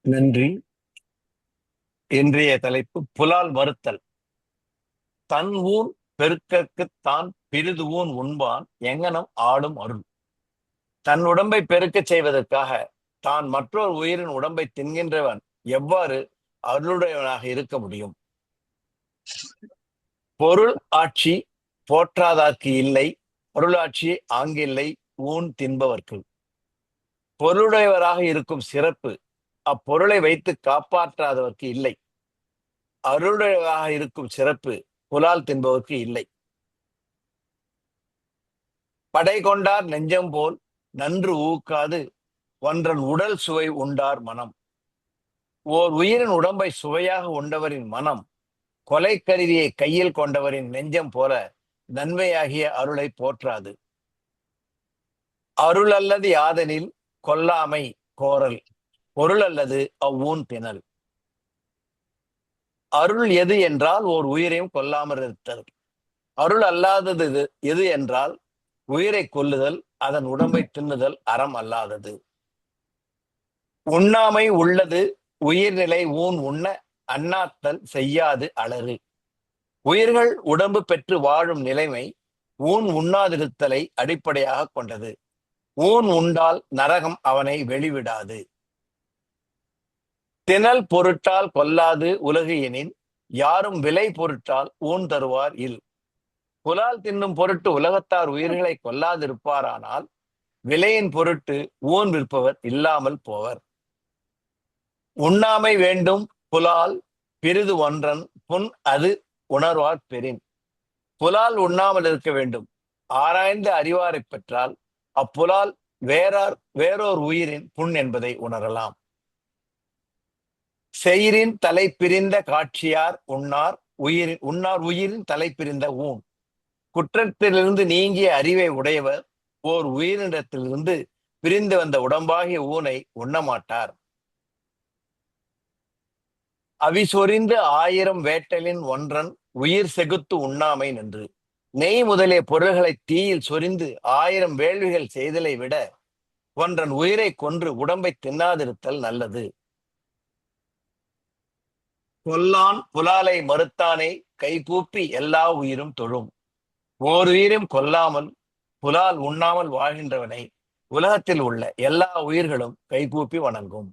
நன்றி. இன்றைய தலைப்பு புலால் மறுத்தல். தன் ஊன் பெருக்கற்குத் தான் பிறிது ஊன் உண்பான் எங்ஙனம் ஆடும் அருள். தன் உடம்பை பெருக்கச் செய்வதற்காக தான் மற்றொரு உயிரின் உடம்பை தின்கின்றவன் எவ்வாறு அருளுடையவனாக இருக்க முடியும்? பொருள் ஆட்சி போற்றாதார்க்கு இல்லை, பொருளாட்சி ஆங்கில்லை ஊன் தின்பவர்க்கு. பொருளுடையவராக இருக்கும் சிறப்பு அப்பொருளை வைத்து காப்பாற்றாதவர்க்கு இல்லை. அருளுடையவராக இருக்கும் சிறப்பு புலால் தின்பவர்க்கு இல்லை. படை கொண்டார் நெஞ்சம் போல் நன்று ஊக்காது ஒன்றன் உடல் சுவை உண்டார் மனம். ஓர் உயிரின் உடம்பை சுவையாக உண்டவரின் மனம் கொலை கருவியை கையில் கொண்டவரின் நெஞ்சம் போல நன்மையாகிய அருளை போற்றாது. அருள் அல்லது யாதெனில் கொல்லாமை கோரல், பொருள் அல்லது அவ்வூன் திணல். அருள் எது என்றால் ஓர் உயிரையும் கொல்லாமல் இருத்தல். அருள் அல்லாதது எது என்றால் உயிரை கொல்லுதல், அதன் உடம்பை தின்னுதல் அறம் அல்லாதது. உண்ணாமை உள்ளது உயிர்நிலை ஊன் உண்ண அண்ணாத்தல் செய்யாது அலறு. உயிர்கள் உடம்பு பெற்று வாழும் நிலைமை ஊன் உண்ணாதிருத்தலை அடிப்படையாக கொண்டது. ஊன் உண்டால் நரகம் அவனை வெளிவிடாது. திணல் பொருட்டால் கொல்லாது உலகு எனின் யாரும் விலை பொருட்டால் ஊன் தருவார் இல். புலால் தின்னும் பொருட்டு உலகத்தார் உயிர்களை கொல்லாதிருப்பாரானால் விலையின் பொருட்டு ஊன் விற்பவர் இல்லாமல் போவர். உண்ணாமை வேண்டும் புலால் பிறிது ஒன்றன் புண் அது உணர்வார் பெறின். புலால் உண்ணாமல் இருக்க வேண்டும். ஆராய்ந்து அறிவாரை பெற்றால் அப்புலால் வேறோர் உயிரின் புண் என்பதை உணரலாம். செயிரின் தலை பிரிந்த காட்சியார் உண்ணார் உயிரின் தலை பிரிந்த ஊன். குற்றத்திலிருந்து நீங்கிய அறிவை உடையவர் ஓர் உயிரினத்திலிருந்து பிரிந்து வந்த உடம்பாகிய ஊனை உண்ணமாட்டார். அவிசொரிந்து 1000 வேட்டலின் ஒன்றன் உயிர் செகுத்து உண்ணாமை நின்று. நெய் முதலிய பொருள்களை தீயில் சொரிந்து 1000 வேள்விகள் செய்தலை விட ஒன்றன் உயிரை கொன்று உடம்பை தின்னாதிருத்தல் நல்லது. கொல்லான் புலாலை மறுத்தானை கைகூப்பி எல்லா உயிரும் தொழும். ஓர் உயிரும் கொல்லாமல் புலால் உண்ணாமல் வாழ்கின்றவனை உலகத்தில் உள்ள எல்லா உயிர்களும் கைகூப்பி வணங்கும்.